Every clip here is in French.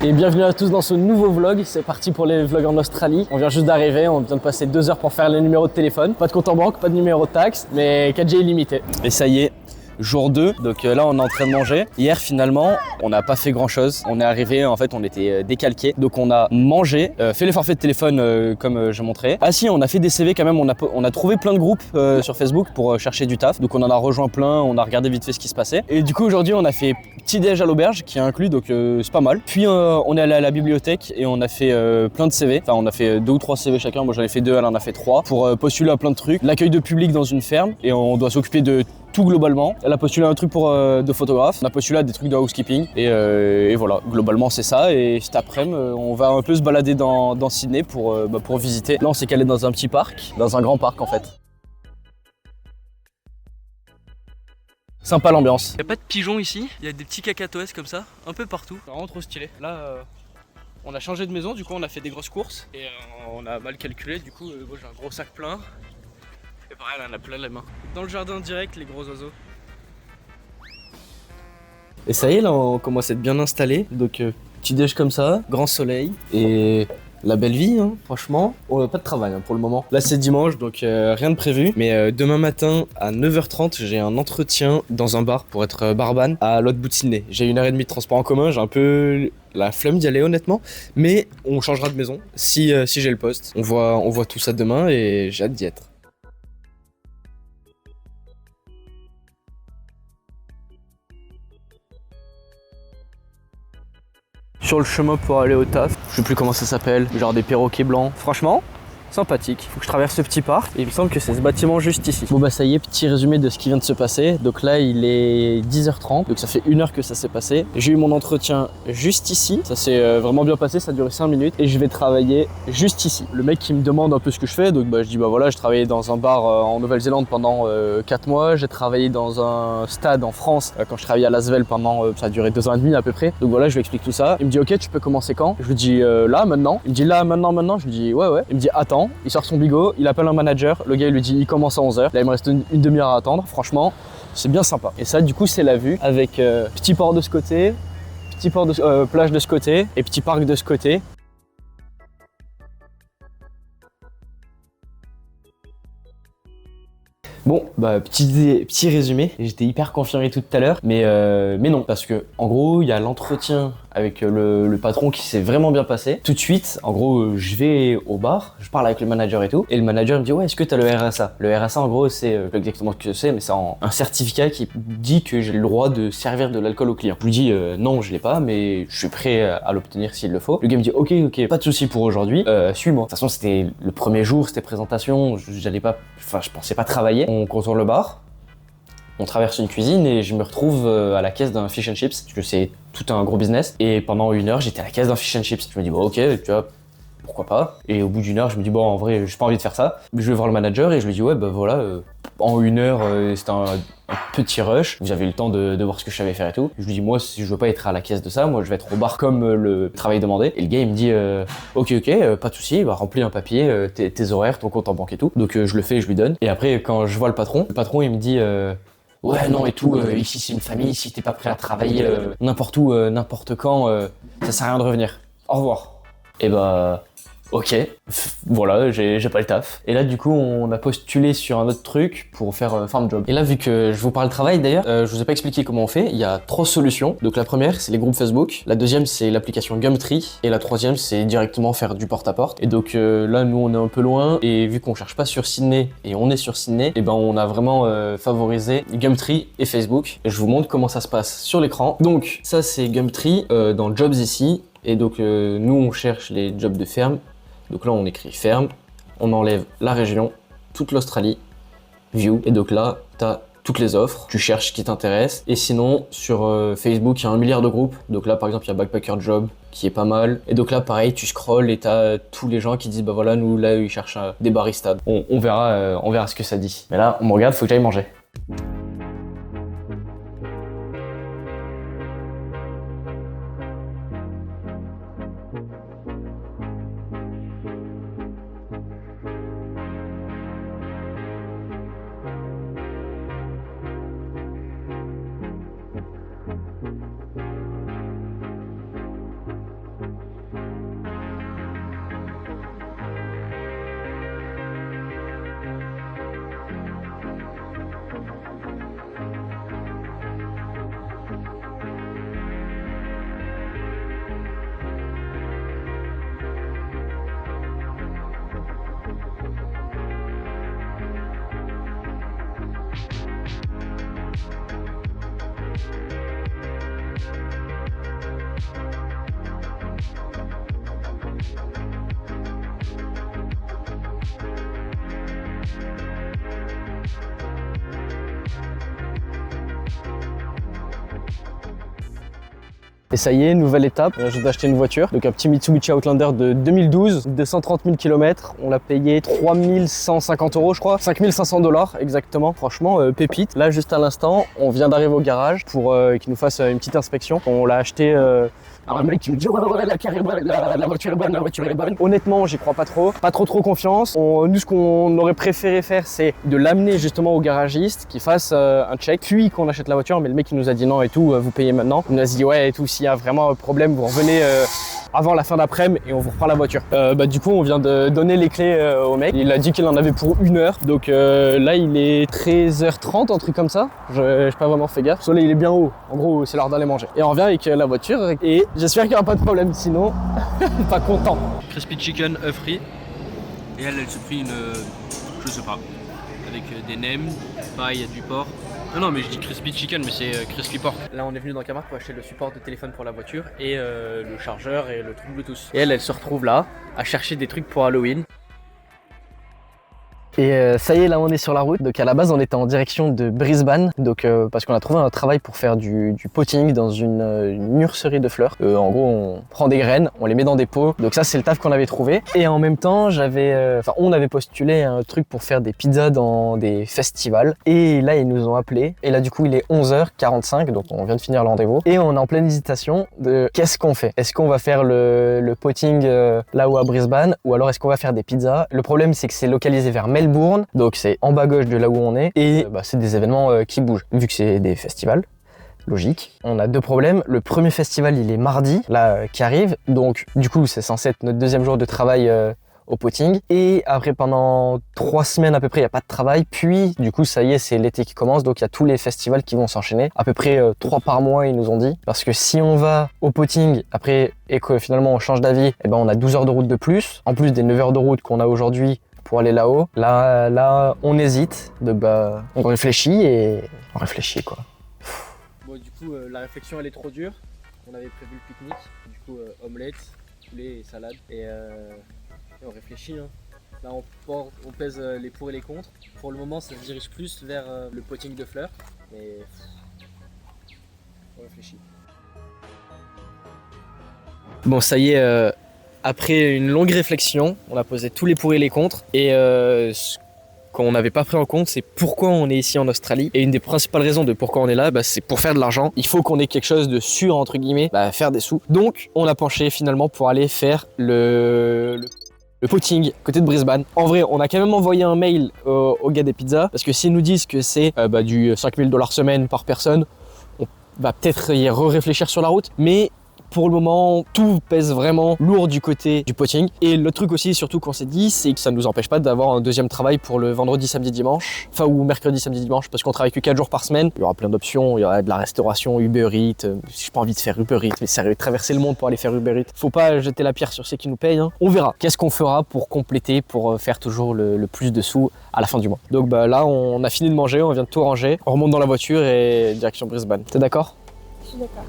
Et bienvenue à tous dans ce nouveau vlog, c'est parti pour les vlogs en Australie. On vient juste d'arriver, on vient de passer 2 heures pour faire les numéros de téléphone. Pas de compte en banque, pas de numéro de taxe, mais 4G illimité. Et ça y est, jour 2, donc là on est en train de manger. Hier finalement, on n'a pas fait grand chose. On est arrivé, en fait on était décalqués. Donc on a mangé, fait les forfaits de téléphone comme j'ai montré. Ah si, on a fait des CV quand même, on a trouvé plein de groupes sur Facebook pour chercher du taf. Donc on en a rejoint plein, on a regardé vite fait ce qui se passait. Et du coup aujourd'hui on a fait petit déj à l'auberge qui est inclus, donc c'est pas mal. Puis on est allé à la bibliothèque et on a fait plein de CV. Enfin on a fait 2 ou 3 CV chacun, moi j'en ai fait 2, elle en a fait 3 pour postuler à plein de trucs. L'accueil de public dans une ferme et on doit s'occuper de tout globalement. Elle a postulé un truc pour de photographe, on a postulé à des trucs de housekeeping et voilà, globalement c'est ça. Et cet après-midi, on va un peu se balader dans Sydney pour visiter. Là on s'est calé dans un petit parc, dans un grand parc en fait. Sympa l'ambiance. Il n'y a pas de pigeons ici, il y a des petits cacatoès comme ça, un peu partout. C'est vraiment trop stylé. Là on a changé de maison, du coup on a fait des grosses courses et on a mal calculé, du coup moi j'ai un gros sac plein. Et pareil, elle en a plein les mains. Dans le jardin direct, les gros oiseaux. Et ça y est, là, on commence à être bien installé. Donc, petit déj comme ça, grand soleil et la belle vie, hein, franchement. On n'a pas de travail hein, pour le moment. Là, c'est dimanche, donc rien de prévu. Mais demain matin, à 9h30, j'ai un entretien dans un bar pour être barman à l'autre bout de Sydney. J'ai 1h30 de transport en commun, j'ai un peu la flemme d'y aller honnêtement. Mais on changera de maison si j'ai le poste. On voit tout ça demain et j'ai hâte d'y être. Sur le chemin pour aller au taf, je sais plus comment ça s'appelle, genre des perroquets blancs. Franchement, sympathique. Faut que je traverse ce petit parc et il me semble que c'est ce bâtiment juste ici. Bon bah ça y est, petit résumé de ce qui vient de se passer. Donc là il est 10h30, donc ça fait 1 heure que ça s'est passé. J'ai eu mon entretien juste ici, ça s'est vraiment bien passé, ça a duré 5 minutes et je vais travailler juste ici. Le mec qui me demande un peu ce que je fais, donc bah je dis bah voilà, je travaillais dans un bar en Nouvelle-Zélande pendant 4 mois, j'ai travaillé dans un stade en France quand je travaillais à Lasvel pendant, ça a duré 2 ans et demi à peu près. Donc voilà, je lui explique tout ça. Il me dit ok, tu peux commencer quand? Je lui dis là, maintenant. Il me dit là, maintenant. Je lui dis ouais. Il me dit attends. Il sort son bigot, il appelle un manager, le gars il lui dit il commence à 11h. Là il me reste une demi-heure à attendre, franchement c'est bien sympa. Et ça du coup c'est la vue avec petit port de ce côté, petit port de plage de ce côté et petit parc de ce côté. Bon, bah petit résumé, j'étais hyper confiant et tout à l'heure, mais non, parce que en gros il y a l'entretien avec le patron qui s'est vraiment bien passé. Tout de suite, en gros, je vais au bar, je parle avec le manager et tout, et le manager me dit ouais, est-ce que t'as le RSA? Le RSA en gros c'est pas exactement ce que c'est, mais c'est un certificat qui dit que j'ai le droit de servir de l'alcool aux clients. Je lui dis non, je l'ai pas, mais je suis prêt à l'obtenir s'il le faut. Le gars me dit ok, pas de souci pour aujourd'hui, suis-moi. De toute façon c'était le premier jour, c'était présentation, je pensais pas travailler. On contourne le bar, on traverse une cuisine et je me retrouve à la caisse d'un fish and chips, parce que c'est tout un gros business. Et pendant 1 heure, j'étais à la caisse d'un fish and chips. Je me dis bon ok, tu vois, pourquoi pas. Et au bout d'1 heure, je me dis bon en vrai, j'ai pas envie de faire ça. Je vais voir le manager et je lui dis ouais bah voilà, en 1 heure, c'était un petit rush. J'avais eu le temps de voir ce que je savais faire et tout. Je lui dis moi si je veux pas être à la caisse de ça, moi je vais être au bar comme le travail demandé. Et le gars il me dit ok, pas de souci, bah remplis un papier, tes horaires, ton compte en banque et tout. Donc je le fais et je lui donne. Et après quand je vois le patron il me dit ouais non et tout, ici c'est une famille, si t'es pas prêt à travailler n'importe où, n'importe quand, ça sert à rien de revenir. Au revoir. Et bah ok, voilà, j'ai pas le taf. Et là du coup on a postulé sur un autre truc pour faire farm job. Et là vu que je vous parle travail d'ailleurs, je vous ai pas expliqué comment on fait, il y a 3 solutions. Donc la première c'est les groupes Facebook, la deuxième c'est l'application Gumtree et la troisième c'est directement faire du porte-à-porte. Et donc là nous on est un peu loin et vu qu'on cherche pas sur Sydney et on est sur Sydney, et ben on a vraiment favorisé Gumtree et Facebook. Et je vous montre comment ça se passe sur l'écran. Donc ça c'est Gumtree dans Jobs ici. Et donc nous on cherche les jobs de ferme. Donc là on écrit ferme, on enlève la région, toute l'Australie, view, et donc là t'as toutes les offres, tu cherches ce qui t'intéresse. Et sinon sur Facebook il y a 1 milliard de groupes, donc là par exemple il y a Backpacker Job qui est pas mal. Et donc là pareil tu scrolles et t'as tous les gens qui disent bah voilà nous là ils cherchent des baristas. On verra ce que ça dit. Mais là on me regarde, faut que j'aille manger. Et ça y est, nouvelle étape, je viens d'acheter une voiture, donc un petit Mitsubishi Outlander de 2012, 230 000 km, on l'a payé 3150 € je crois, 5500 $ exactement, franchement pépite. Là juste à l'instant, on vient d'arriver au garage pour qu'il nous fasse une petite inspection. On l'a acheté... Alors le mec qui me dit ouais, la voiture est bonne, la voiture est bonne. Honnêtement, j'y crois pas trop confiance. Nous, ce qu'on aurait préféré faire, c'est de l'amener justement au garagiste, qui fasse un check, puis qu'on achète la voiture. Mais le mec il nous a dit non et tout, vous payez maintenant. Il nous a dit ouais et tout, s'il y a vraiment un problème, vous revenez avant la fin d'après-midi et on vous reprend la voiture. Du coup, on vient de donner les clés au mec. Il a dit qu'il en avait pour 1 heure. Donc là, il est 13h30, un truc comme ça. Je n'ai pas vraiment fait gaffe. Le soleil, il est bien haut. En gros, c'est l'heure d'aller manger. Et on revient avec la voiture et j'espère qu'il n'y aura pas de problème. Sinon, pas content. Crispy chicken, œuf frit. Et elle se prit une... je sais pas. Avec des nems, pareil, il y a du porc. Non, mais je dis crispy chicken, mais c'est crispy pork. Là, on est venu dans Kmart pour acheter le support de téléphone pour la voiture et le chargeur et le truc Bluetooth. Et elle se retrouve là à chercher des trucs pour Halloween. Et ça y est, là on est sur la route. Donc à la base on était en direction de Brisbane, donc parce qu'on a trouvé un travail pour faire du potting dans une nurserie de fleurs. En gros on prend des graines, on les met dans des pots, donc ça c'est le taf qu'on avait trouvé. Et en même temps on avait postulé un truc pour faire des pizzas dans des festivals. Et là ils nous ont appelés, et là du coup il est 11h45, donc on vient de finir le rendez-vous. Et on est en pleine hésitation de qu'est-ce qu'on fait. Est-ce qu'on va faire le potting là-haut à Brisbane, ou alors est-ce qu'on va faire des pizzas? Le problème c'est que c'est localisé vers Melbourne, donc c'est en bas gauche de là où on est, et c'est des événements qui bougent, vu que c'est des festivals. Logique. On a 2 problèmes. Le premier festival, il est mardi, là, qui arrive, donc du coup c'est censé être notre 2e jour de travail au potting. Et après, pendant 3 semaines à peu près, il n'y a pas de travail. Puis du coup, ça y est, c'est l'été qui commence, donc il y a tous les festivals qui vont s'enchaîner. À peu près 3 par mois, ils nous ont dit. Parce que si on va au potting après et que finalement on change d'avis, eh ben on a 12 heures de route de plus, en plus des 9 heures de route qu'on a aujourd'hui pour aller là-haut. Là, on hésite, on réfléchit quoi. Bon, du coup, la réflexion elle est trop dure. On avait prévu le pique-nique, du coup omelette, poulet et salade. Et on réfléchit. Hein. Là, on pèse les pour et les contre. Pour le moment, ça se dirige plus vers le potting de fleurs, mais on réfléchit. Bon, ça y est. Après une longue réflexion, on a posé tous les pour et les contre, et ce qu'on n'avait pas pris en compte, c'est pourquoi on est ici en Australie. Et une des principales raisons de pourquoi on est là, c'est pour faire de l'argent. Il faut qu'on ait quelque chose de sûr, entre guillemets, faire des sous. Donc on a penché finalement pour aller faire le potting côté de Brisbane. En vrai, on a quand même envoyé un mail au gars des pizzas, parce que s'ils nous disent que c'est du 5000 $ semaine par personne, on va peut-être y réfléchir sur la route, mais pour le moment, tout pèse vraiment lourd du côté du potting. Et le truc aussi, surtout qu'on s'est dit, c'est que ça ne nous empêche pas d'avoir un 2e travail pour le vendredi, samedi, dimanche. Enfin, ou mercredi, samedi, dimanche, parce qu'on travaille que 4 jours par semaine. Il y aura plein d'options, il y aura de la restauration, Uber Eats. J'ai pas envie de faire Uber Eats, mais sérieux, traverser le monde pour aller faire Uber Eats. Faut pas jeter la pierre sur ceux qui nous payent. Hein. On verra. Qu'est-ce qu'on fera pour compléter, pour faire toujours le plus de sous à la fin du mois. Donc là, on a fini de manger, on vient de tout ranger. On remonte dans la voiture et direction Brisbane. T'es d'accord? Je suis d'accord.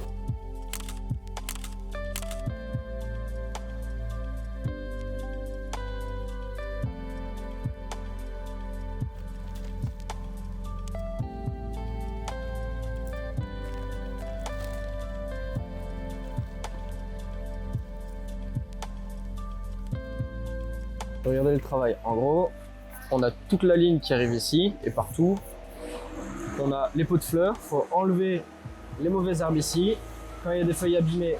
Regardez le travail. En gros, on a toute la ligne qui arrive ici et partout. On a les pots de fleurs. Il faut enlever les mauvaises herbes ici. Quand il y a des feuilles abîmées,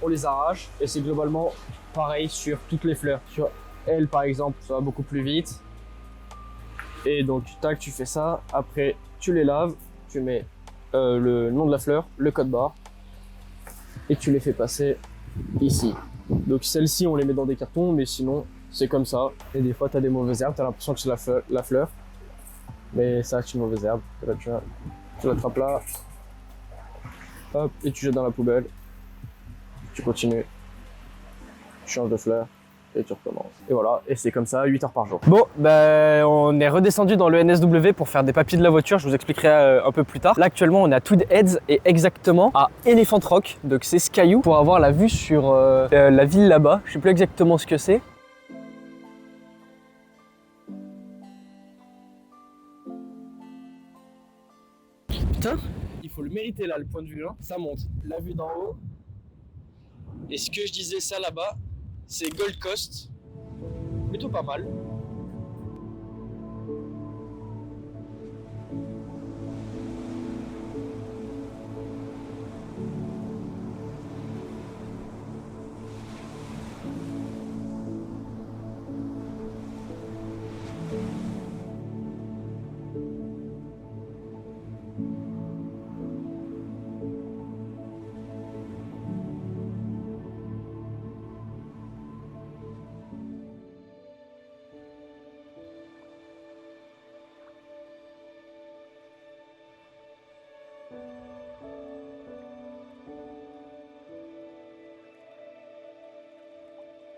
on les arrache. Et c'est globalement pareil sur toutes les fleurs. Sur elle, par exemple, ça va beaucoup plus vite. Et donc, tac, tu fais ça. Après, tu les laves. Tu mets le nom de la fleur, le code barre. Et tu les fais passer ici. Donc, celles-ci, on les met dans des cartons, mais sinon, c'est comme ça. Et des fois, tu as des mauvaises herbes, tu as l'impression que c'est la fleur. Mais ça, c'est une mauvaise herbe. Là, tu l'attrapes là. Hop, et tu jettes dans la poubelle. Tu continues. Tu changes de fleur. Et tu recommences. Et voilà, et c'est comme ça, 8 heures par jour. Bon, on est redescendu dans le NSW pour faire des papiers de la voiture. Je vous expliquerai un peu plus tard. Là, actuellement, on est à Tweed Heads et exactement à Elephant Rock. Donc, c'est ce caillou pour avoir la vue sur la ville là-bas. Je sais plus exactement ce que c'est. Putain, il faut le mériter là, le point de vue là. Ça monte. La vue d'en haut, Et ce que je disais, ça là-bas, c'est Gold Coast. Plutôt pas mal.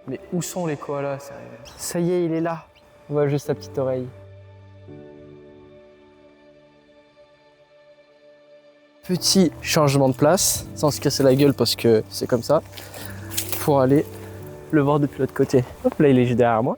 Mais où sont les koalas, sérieux? Ça y est, il est là. On voit juste sa petite oreille. Petit changement de place, sans se casser la gueule parce que c'est comme ça, pour aller le voir depuis l'autre côté. Hop là, il est juste derrière moi.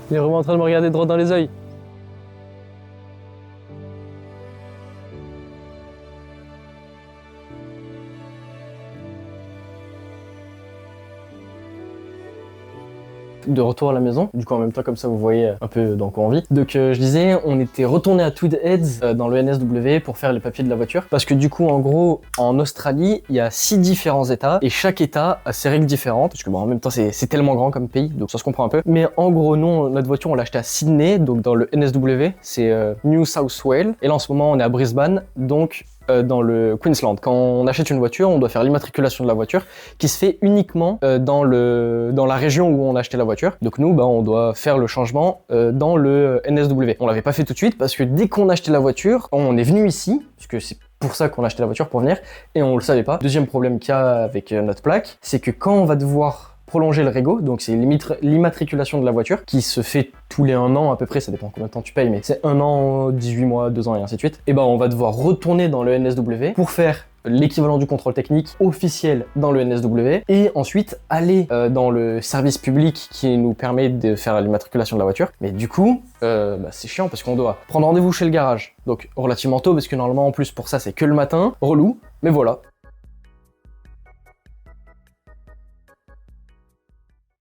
Il est vraiment en train de me regarder droit dans les yeux. De retour à la maison, du coup en même temps comme ça vous voyez un peu dans quoi on vit. Donc je disais, on était retourné à Tweed Heads dans le NSW pour faire les papiers de la voiture, parce que du coup en gros en Australie il y a 6 différents états et chaque état a ses règles différentes, parce que bon en même temps c'est tellement grand comme pays donc ça se comprend un peu. Mais en gros nous notre voiture on l'a achetée à Sydney, donc dans le NSW, c'est New South Wales, et là en ce moment on est à Brisbane, donc dans le Queensland. Quand on achète une voiture, on doit faire l'immatriculation de la voiture qui se fait uniquement dans la région où on a acheté la voiture. Donc nous, on doit faire le changement dans le NSW. On l'avait pas fait tout de suite parce que dès qu'on a acheté la voiture, on est venu ici, puisque c'est pour ça qu'on a acheté la voiture, pour venir, et on le savait pas. Deuxième problème qu'il y a avec notre plaque, c'est que quand on va devoir prolonger le régo, donc c'est l'immatriculation de la voiture qui se fait tous les 1 an à peu près, ça dépend combien de temps tu payes, mais c'est 1 an, 18 mois, 2 ans et ainsi de suite. Et on va devoir retourner dans le NSW pour faire l'équivalent du contrôle technique officiel dans le NSW et ensuite aller dans le service public qui nous permet de faire l'immatriculation de la voiture. Mais du coup, c'est chiant parce qu'on doit prendre rendez-vous chez le garage, donc relativement tôt parce que normalement en plus pour ça c'est que le matin, relou, mais voilà.